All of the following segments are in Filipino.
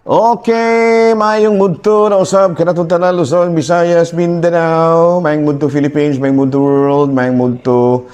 Okay, mayong mudto na usab kanatong tanan Luzon, Visayas, Mindanao, mayong mudto Philippines, mayong mudto world, mayong mudto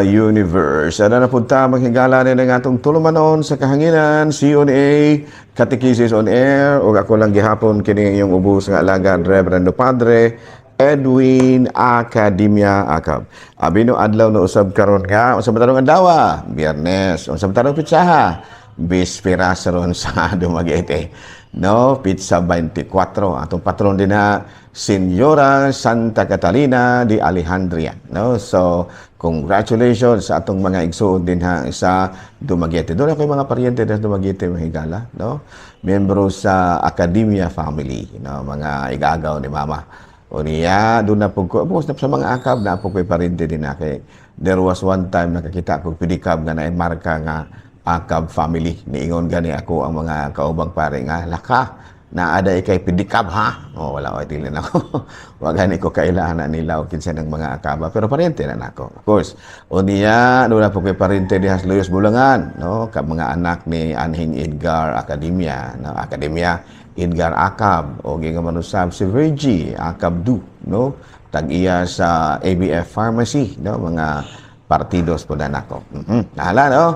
universe. Ano na punta maghigala na ng atong tulumanon sa kahanginan, CONA, Catechesis on Air, o ako lang gihapon kini yung ubos nga alagad Reverendo Padre Edwin Academia Akab. Abino adlaw na usab karon nga unsa matarong adlaw? Biyernes. Unsa matarong pitsaha? Bispera ron sa Dumaguete. No, pizza 24. Atong patron din na Senyora Santa Catalina de Alejandria. No, so congratulations sa atong mga igsuon din ha sa Dumaguete. Doon ako yung mga paryente sa Dumaguete mahigala, no? Membro sa Academia family, no, mga igagaw ni Mama. O niya, doon na po ko, sa mga akab na po ko'y paryente din na kay there was one time nakakita ko pedicab nga na marka nga Akab family. Niingon gani ako ang mga kaubang pare nga, laka, na ada ikay pedicab ha? O, wala ko, itilin ako. Wagani ko kailangan nila o kinsa ng mga akaba. Pero parente na nako. Of course. O niya, doon na po kay parente ni Hasluyos Bulangan. No? Mga anak ni Anhing Edgar Academia. No? Academia Edgar Akab. O gingamanusab si Virgie Akab Du. No? Tag-iya sa ABF Pharmacy. No? Mga partidos po na nako. Nahala, no?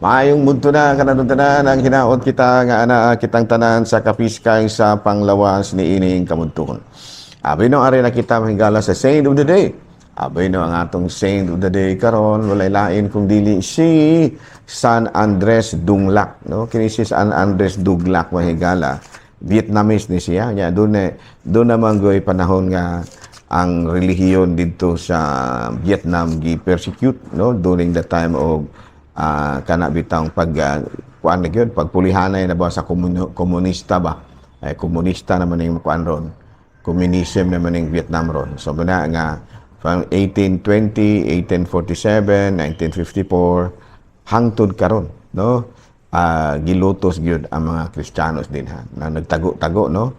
Maayong mudto na kanadong tanan ang hinaot kita nga ana kitang tanan sa kapiskay sa panglawas ni ining kamudtuhon. Abi no ari na kita mahigala sa Saint of the Day. Abi no ang atong Saint of the Day karon walay lain kung dili si San Andres Dunglak, no? Kini si San Andres Dunglak mahigala. Vietnamese ni siya. Nya doon naman goy panahon nga ang relihiyon dito sa Vietnam gi-persecute, no, during the time of kana bitang kuan gyud pagpulihanay na ba sa komunista ba ay komunista naman ning kuan ron, communism naman ning Vietnam ron. So muna nga from 1820, 1847, 1954 hangtod karon, no, gilutos gyud ang mga Kristiyanos din ha na nagtago-tago, no.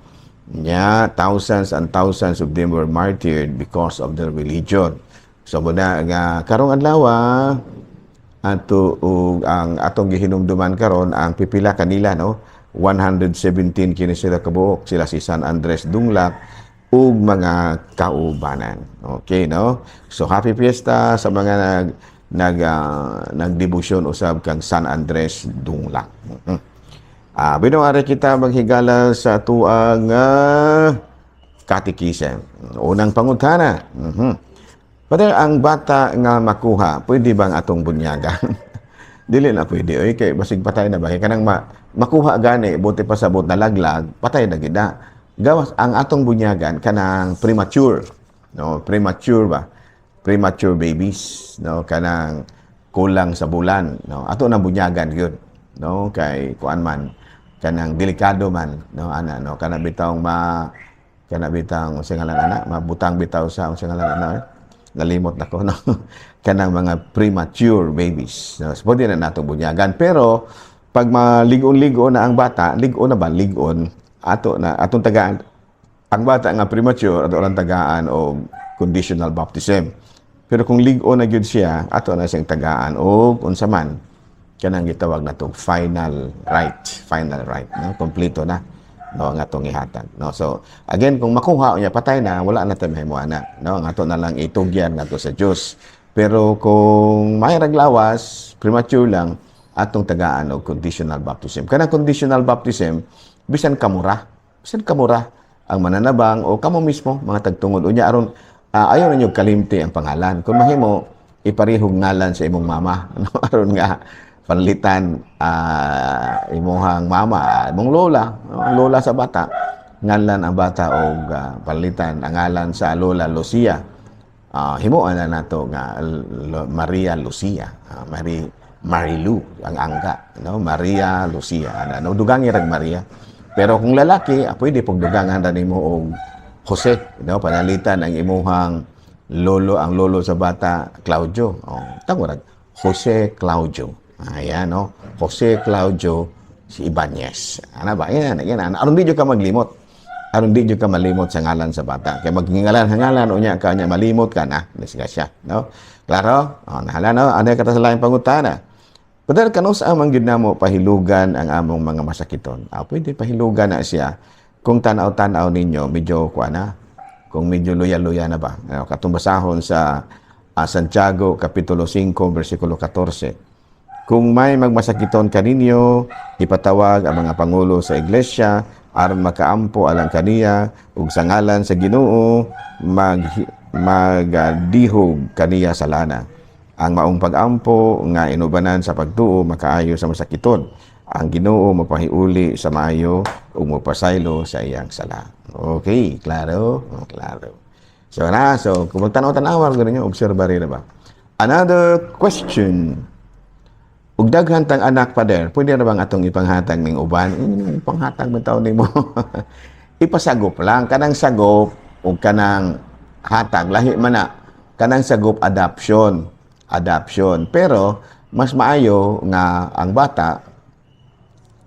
Yeah, thousands and thousands of them were martyred because of their religion. So muna nga karong adlaw ato ang atong gihinumduman karon ang pipila kanila, no, 117 kini sila kabuok, sila si San Andres Dunglak ug mga kaubanan. Okay, no, so happy fiesta sa mga nagdebosyon usab kang San Andres Dunglak. Binuara kita maghigala sa tuang katikisem. Unang pangutana. Pero ang bata nga makuha, pwede bang atong bunyagan? Dili na pwede. Oy, kay basig patay na ba? Kanang makuha gani, buti pa sabot na laglag, patay na gida. Gawas ang atong bunyagan kanang premature, no, premature ba? Premature babies, no, kanang kulang sa bulan, no. Ato na bunyagan gyud, no, kay kuan man kanang delikado man, no, ana, no, kana bitawng kana bitang sa ngalan ana, mabutang bitaw sa ngalan ana. Nalimot na ko, no? Kanang mga premature babies. No? So, pwede na natong bunyagan. Pero, pag maligon-ligon na ang bata, ligon na ba? Ligon. Atong tagaan. Ang bata nga premature, ato lang tagaan o conditional baptism. Pero kung ligon na yun siya, ato na siyang tagaan o unsa man, kanang gitawag na itong final right. Final right. No? Kompleto na. No, ang atong ihatag, no. So again, kung makuha niya patay na, wala na tayo mahimuana, no, ang ato na lang itugyan ngadto sa Dios. Pero kung may raglawas, premature lang, atong tagaan og conditional baptism. Kanang conditional baptism bisan kamura ang mananabang o kamo mismo mga tagtungod unya aron ayon ninyo kalimti ang pangalan. Kung mahimo iparehog ngalan sa imong mama, no, aron nga panlitan imuhang mama, imong lola, ang lola sa bata, ngalan ang bata o panlitan ang ngalan sa lola Lucia. Himuan na nato nga Maria Lucia, Marilu ang angka, no, Maria Lucia, no, dugang irag Maria. Pero kung lalaki, pwede pog dugangan ra nimo og Jose, no, panalitan ang imuhang lolo, ang lolo sa bata Claudio. Tawag Jose Claudio. Ayan, no? Jose Claudio si Ibanez. Ano ba? Yan. Aron di ka maglimot. Aron di ka malimot sa ngalan sa bata. Kaya magngalan, o niya ka niya, malimot ka na. Siya, no? Klaro? Nahala, no? Ano yung kata sa laing pangutana? Padahal kanus amang gyud namo pahilugan ang among mga masakiton. Pwede pahilugan na siya kung tanaw-tanaw ninyo medyo kuana, kung medyo luya-luya na ba. Katong basahon sa Santiago Kapitulo 5 versikulo 14. Kung may magmasakiton kaninyo, ipatawag ang mga pangulo sa iglesia aron makaampo alang kaniya ug sa ngalan sa Ginoo magdihog kaniya sa lana. Ang maong pag-ampo nga inubanan sa pagtuo makaayo sa masakiton. Ang Ginoo mapahiuli sa maayo ug mapasaylo sa iyang sala. Okay, klaro? Klaro. So kung magtanaw-tanaw gud ninyo, obserba rin ba. Another question. Ug daghan tang anak pa der, pwede ra bang atong ipanghatag ning uban? Panghatag man taon nimo. Ipasagop lang kanang sagop ug kanang hatag lahi man na. Kanang sagop adoption. Pero mas maayo nga ang bata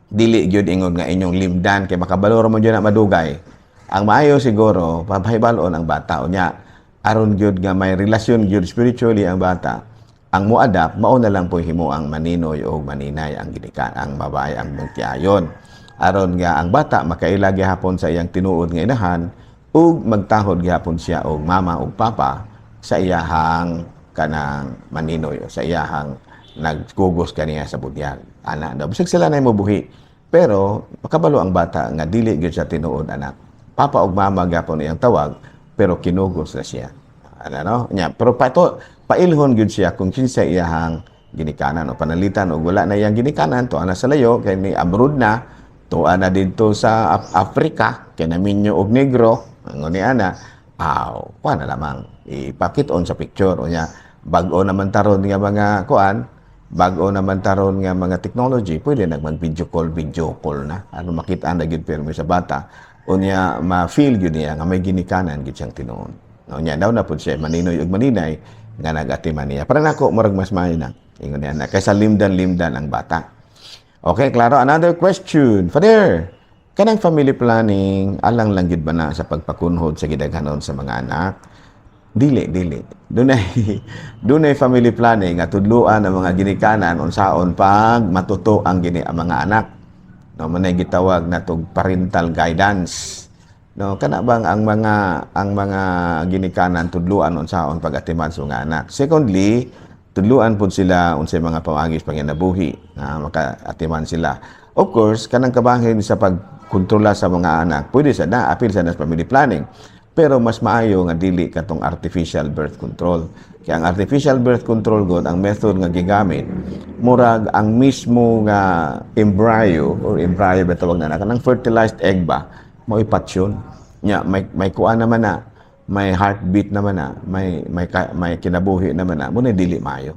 dili gyud ingon nga inyong limdan kay makabalo ra mo gyud na madugay. Ang maayo siguro papahibalon ang bata unya aron gyud nga may relasyon gyud spiritually ang bata. Ang muadap mao na lang po himo ang maninoy o maninay ang ginikan ang babae ang magtiayon. Aron nga ang bata makaila gihapon sa iyang tinuod nga inahan ug magtahod gihapon siya og mama ug papa sa iyahang kanang maninoy o sa iyahang nagkugos kaniya sa budyan. Ana daw bisag sila na mobuhi. Pero makabalo ang bata nga dili gyud siya tinuod anak. Papa ug mama gihapon iyang tawag pero kinugos na siya. Ano nya pero pailhon gyud siya kung kinsa iyahang ginikanan o panalitan o wala na iyang ginikanan to ana sa layo kay ni abroad na to ana didto sa Africa kay naminyo og negro ngoni ana kuan na lamang ipakit-on sa picture o nya bag-o naman taron nga mga kuan bag-o naman taron nga mga technology pwede nagmag video call na ano makita na gyud permi sa bata unya ma-feel gyud niya nga may ginikanan gyud siyang tinuon no nya daw na pud siya maninoy ug maninay nga nagatiman niya. Para nako murag mas maayo na. Ingon niya na kaysa limdan ang bata. Okay, klaro. Another question. Father, kanang family planning alang lang gid ba na sa pagpakunhod sa gidaghanon sa mga anak? Dili. Dunay family planning nga tudluan ang mga ginikanan unsaon pag matuto ang mga anak. No, manay gitawag natog parental guidance. No, kana bang ang mga ginikanan tudluan unsaon pag-atiman sa mga anak. Secondly, tudluan pud sila unsay mga pamagis panginabuhi nga maka-atiman sila. Of course, kanang kabahin sa pagkontrola sa mga anak, pwede sa na apil sa family planning. Pero mas maayo nga dili katong artificial birth control. Kaya ang artificial birth control god ang method nga gigamit murag ang mismo nga embryo ba tawag na kanang fertilized egg ba mo ipatsyon nya may kuan naman na may heartbeat naman na may kinabuhi naman na mo na dili maayo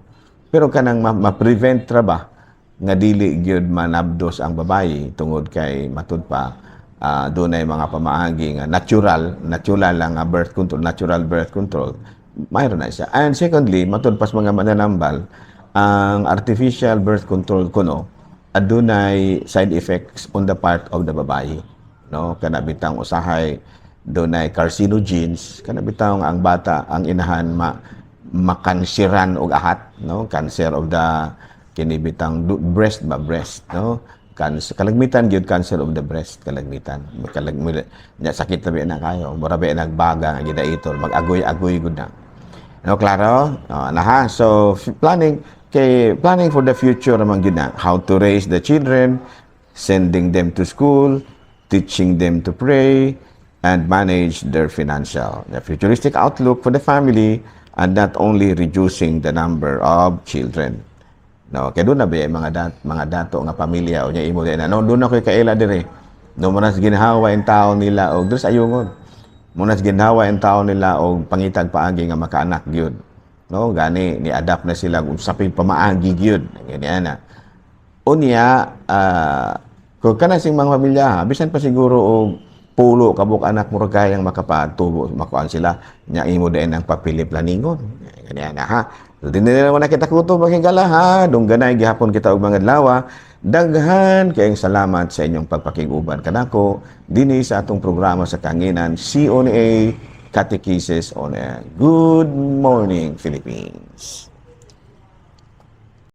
pero kanang ma-prevent ra ba nga dili gyud manabdos ang babayi tungod kay matud pa dunay mga pamaagi nga natural lang nga natural birth control mayroon na siya and secondly matud pas mga mananambal ang artificial birth control kuno adunay side effects on the part of the babayi no kana bitang usahay dunay carcinogens kana bitang ang bata ang inahan makansiran og ahat no cancer of the kini bitang breast no kalagmitan gyud cancer of the breast kalagmitan nya sakit tabi na kayo murabi nagbaga nga gidaiton mag-agoy gud na no klaro na so planning for the future among gyud na how to raise the children sending them to school teaching them to pray, and manage their the futuristic outlook for the family, and not only reducing the number of children. No, kaya doon na ba mga dato nga pamilya o niya imo na no doon na koy kaila dire. No munas ginhawa in tao nila og dos ayungon. Munas ginhawa in tao nila og pangitag paagi nga makaanak gyud. No, gani ni adapt na sila kung saping pamaagi gyud. Ganyan na. Unya kung kana sing mga pamilya, bisan pa siguro og pulo kabuk anak mo kayang makapatubo, makuan sila, nya imo din ang papili planingon. Ganyan na ha. So, dinila mo na kita kuto makigala ha. Dungganay gihapon kita og mga adlaw. Daghan kayong salamat sa inyong pagpakiguban kanako dinhi sa atong programa sa Kanginan CONA Catechesis on Air. Good morning, Philippines.